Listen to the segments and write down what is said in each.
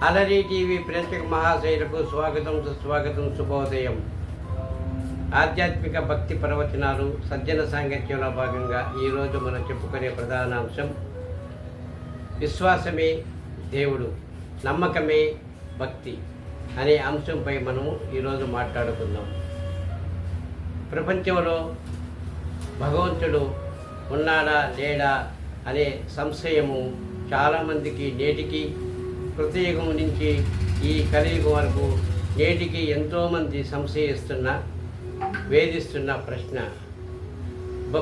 అలరి టీవీ ప్రేక్షక మహాశైలకు స్వాగతం, సుస్వాగతం, శుభోదయం. ఆధ్యాత్మిక భక్తి ప్రవచనాలు సజ్జన సాంగత్యంలో భాగంగా ఈరోజు మనం చెప్పుకునే ప్రధాన అంశం విశ్వాసమే దేవుడు, నమ్మకమే భక్తి అనే అంశంపై మనము ఈరోజు మాట్లాడుకుందాం. ప్రపంచంలో భగవంతుడు ఉన్నాడా లేడా అనే సంశయము చాలామందికి నేటికి కృతయుగం నుంచి ఈ కలియుగం వరకు నేటికి ఎంతోమంది సంశయిస్తున్న వేధిస్తున్న ప్రశ్న.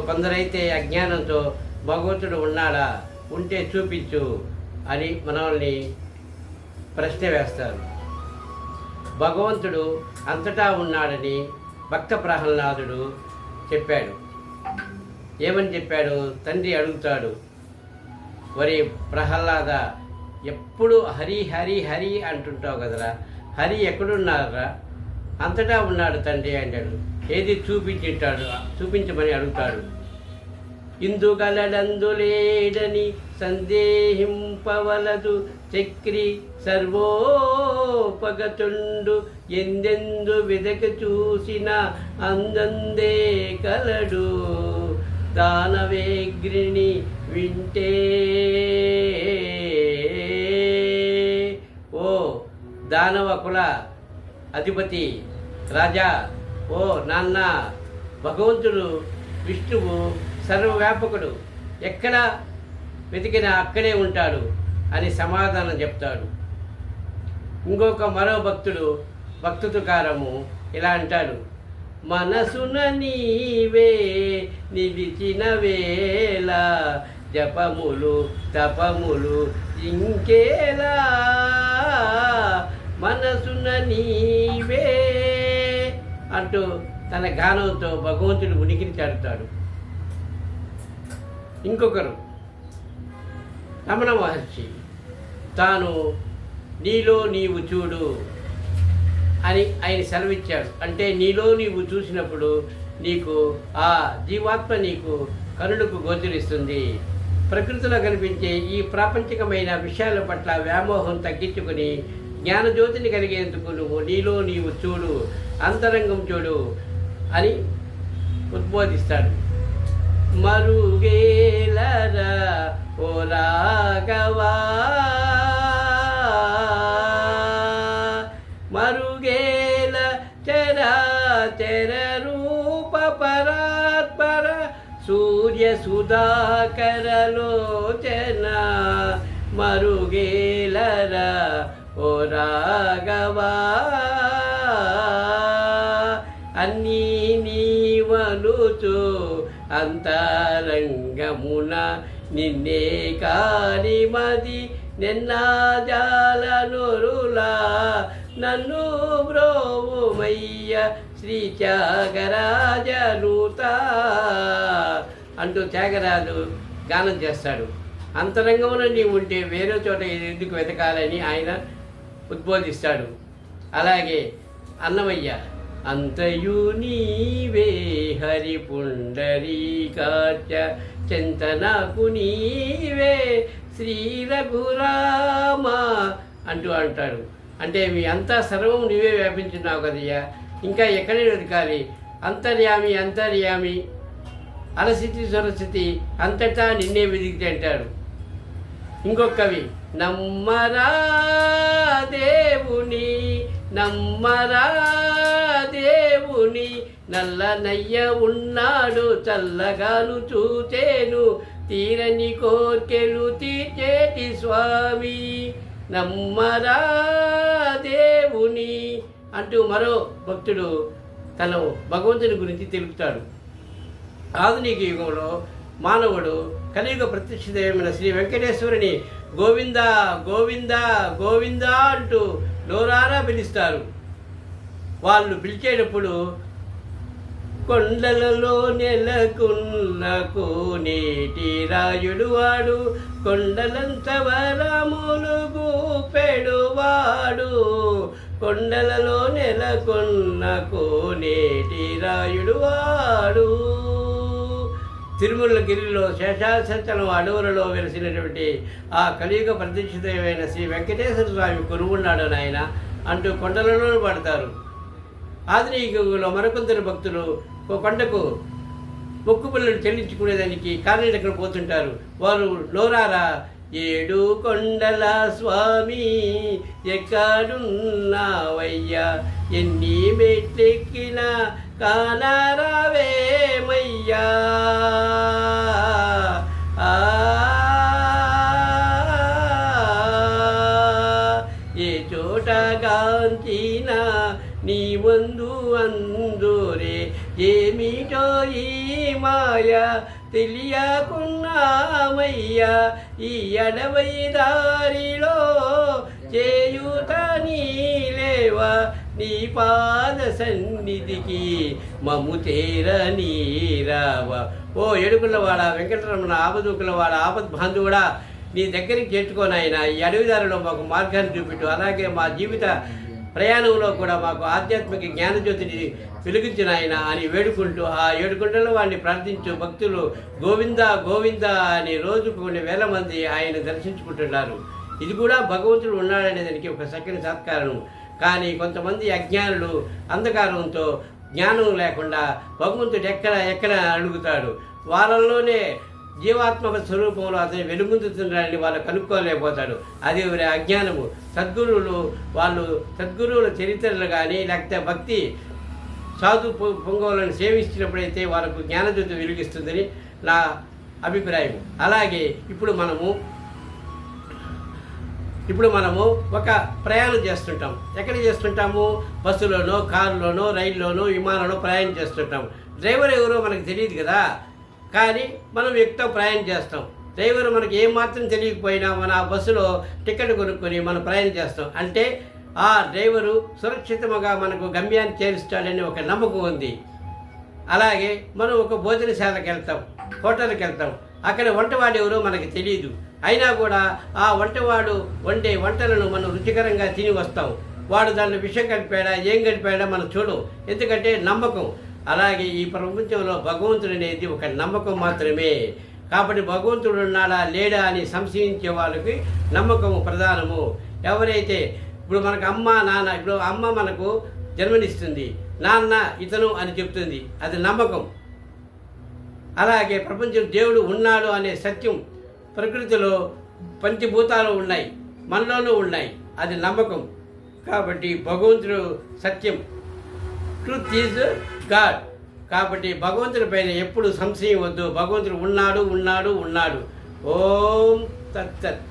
కొందరైతే అజ్ఞానంతో భగవంతుడు ఉన్నాడా, ఉంటే చూపించు అని మనల్ని ప్రశ్న వేస్తారు. భగవంతుడు అంతటా ఉన్నాడని భక్త ప్రహ్లాదుడు చెప్పాడు. ఏమని చెప్పాడు? తండ్రి అడుగుతాడు, వరి ప్రహ్లాద, ఎప్పుడు హరి హరి హరి అంటుంటావు కదరా, హరి ఎక్కడున్నారా? అంతటా ఉన్నాడు తండ్రి అంటాడు. ఏది చూపించమని అడుగుతాడు. ఇందుగలడందులేడని సందేహింపవలదు చక్రి సర్వోపగతుండు, ఎందెందు వెదక చూసిన అందందే కలడు, దానవేగ్రిని వింటే. ఓ దానవ కుల అధిపతి రాజా, ఓ నాన్న, భగవంతుడు విష్ణువు సర్వవ్యాపకుడు, ఎక్కడ వెతికినా అక్కడే ఉంటాడు అని సమాధానం చెప్తాడు. మరో భక్తు తుకారము ఇలా అంటాడు, మనసున నీవే నిలిచిన వేళ, జపములు తపములు ఇంకేలా, మనసున నీవే అంటూ తన గానంతో భగవంతుడు ఉనికిని చాటుతాడు. ఇంకొకరు రమణ మహర్షి తాను నీలో నీవు చూడు అని ఆయన సెలవిచ్చాడు. అంటే నీలో నీవు చూసినప్పుడు నీకు ఆ జీవాత్మ నీకు కనులకు గోచరిస్తుంది. ప్రకృతిలో కనిపించే ఈ ప్రాపంచికమైన విషయాల పట్ల వ్యామోహం తగ్గించుకుని జ్ఞానజ్యోతిని కలిగేందుకు నువ్వు నీలో నీవు చూడు, అంతరంగం చూడు అని ఉద్బోధిస్తాడు. మరుగేలరా ఓ రాఘవా, మరుగేల చరాచర రూప పరాత్పర సూర్య సుధాకరలోచన, మరుగేలరా ఓ రాఘవా, అన్నీ నీవనుచు అంతరంగమున నిన్నే కాని మది నిన్నాజాలనురులా, నన్ను బ్రోవుమయ్య శ్రీ త్యాగరాజనూత అంటూ త్యాగరాజు గానం చేస్తాడు. అంతరంగమున నీవు ఉంటే వేరే చోట ఎందుకు వెతకాలని ఆయన ఉద్బోధిస్తాడు. అలాగే అన్నమయ్య, అంతయు నీవే హరి పుండరీకాచ చింతనకు నీవే శ్రీ రఘురామ అంటూ అంటాడు. అంటే మీ అంతా సర్వం నీవే వ్యాపించున్నావు కదయ్యా, ఇంకా ఎక్కడే వెతకాలి? అంతర్యామి అంతర్యామి, అలసితి సరస్వతి, అంతటా నిన్నే వెతికితే అంటాడు. ఇంకొక కవి, నమ్మరా దేవుని, నమ్మరా దేవుని, నల్లనయ్య ఉన్నాడు చల్లగాను చూచేను, తీరని కోర్కెలు తీర్చేటి స్వామి, నమ్మరా దేవుని అంటూ మరో భక్తుడు తను భగవంతుని గురించి తెలుపుతాడు. ఆధునిక యుగంలో మానవుడు కలియుగ ప్రత్యక్ష దైవమైన శ్రీ వెంకటేశ్వరుని గోవింద గోవింద గోవింద అంటూ నోరారా పిలుస్తారు. వాళ్ళు పిలిచేటప్పుడు కొండలలో నెలకున్నకు నీటి రాయుడు వాడు, కొండలంత వరములు గూపెడువాడు, కొండలలో నెలకొన్నకు నీటి రాయుడు వాడు, తిరుమలగిరిలో శేషాచలం అడవులలో వెలిసినటువంటి ఆ కలియుగ ప్రతిష్ఠితమైన శ్రీ వెంకటేశ్వర స్వామి కొలువున్నాడు నాయన అంటూ కొండలలో పడతారు. ఆధునిక యుగంలో మరికొందరు భక్తులు కొండకు మొక్కుబడులను చెల్లించుకునేదానికి కాలినడకన పోతుంటారు. వారు నోరారా ఏడు కొండల స్వామి ఎక్కడున్నావయ్యా, ఎన్ని మెట్లెక్కినా కానరావేమయ్యా, ఏ చోట గాంచినా నీ ముందు అందోరే, ఏమిటో ఈ మాయ తెలియకున్నామయ్యా, ఈ అడవై దారిలో చేయుత నీలేవా, నీ పాద సన్నిధికి మము తేర నీరావా. ఓ ఏడుకులవాడ వెంకటరమణ ఆపదూకులవాడ ఆపద్బాంధువుడా, నీ దగ్గరికి చేర్చుకోనాయన. ఈ అడవిదారిలో మాకు మార్గాన్ని చూపెట్టు. అలాగే మా జీవిత ప్రయాణంలో కూడా మాకు ఆధ్యాత్మిక జ్ఞానజ్యోతిని వెలిగించిన ఆయన అని వేడుకుంటూ ఆ 7 గుంటల్లో వాడిని ప్రార్థించు భక్తులు గోవింద గోవింద అని రోజుకు కొన్ని వేల మంది ఆయన దర్శించుకుంటున్నారు. ఇది కూడా భగవంతుడు ఉన్నాడనే దానికి ఒక చక్కని సత్కారణం. కానీ కొంతమంది అజ్ఞానులు అంధకారంతో జ్ఞానం లేకుండా భగవంతుడు ఎక్కడ అడుగుతాడు. వాళ్ళల్లోనే జీవాత్మక స్వరూపంలో అతను వెలుగొందుతున్నాడని వాళ్ళు కనుక్కోలేకపోతాడు. అది అజ్ఞానము. సద్గురువుల చరిత్రలు కానీ లేకపోతే భక్తి సాధు పొంగవులను సేవించినప్పుడైతే వాళ్ళకు జ్ఞానజ్యోతి వెలిగిస్తుందని నా అభిప్రాయం. అలాగే ఇప్పుడు మనము ఒక ప్రయాణం చేస్తుంటాం. ఎక్కడ చేస్తుంటాము? బస్సులోనో, కారులోనో, రైల్లోనో, విమానంలో ప్రయాణం చేస్తుంటాం. డ్రైవర్ ఎవరో మనకు తెలియదు కదా, కానీ మనం వ్యక్తితో ప్రయాణం చేస్తాం. డ్రైవర్ మనకి ఏమాత్రం తెలియకపోయినా మన ఆ బస్సులో టికెట్ కొనుక్కొని మనం ప్రయాణం చేస్తాం. అంటే ఆ డ్రైవరు సురక్షితంగా మనకు గమ్యాన్ని చేరుస్తాడని ఒక నమ్మకం ఉంది. అలాగే మనం ఒక భోజనశాలకు వెళ్తాం, హోటల్కి వెళ్తాం. అక్కడ వంటవాడు ఎవరో మనకు తెలియదు. అయినా కూడా ఆ వంటవాడు వండే వంటలను మనం రుచికరంగా తిని వస్తాం. వాడు దాంట్లో విషం కలిపాడా ఏం కలిపాడా మనం చూడం, ఎందుకంటే నమ్మకం. అలాగే ఈ ప్రపంచంలో భగవంతుడు అనేది ఒక నమ్మకం మాత్రమే. కాబట్టి భగవంతుడు ఉన్నాడా లేడా అని సంశయించే వాళ్ళకి నమ్మకం ప్రధానము. ఎవరైతే ఇప్పుడు మనకు అమ్మ నాన్న, ఇప్పుడు అమ్మ మనకు జన్మనిస్తుంది, నాన్న ఇతను అని చెప్తుంది, అది నమ్మకం. అలాగే ప్రపంచం దేవుడు ఉన్నాడు అనే సత్యం, ప్రకృతిలో పంచభూతాలు ఉన్నాయి, మనలోనూ ఉన్నాయి, అది నమ్మకం. కాబట్టి భగవంతుడు సత్యం, ట్రూత్ ఈజ్ గాడ్. కాబట్టి భగవంతుడి పైన ఎప్పుడు సంశయం వద్దు. భగవంతుడు ఉన్నాడు ఉన్నాడు ఉన్నాడు. ఓం తత్సత్.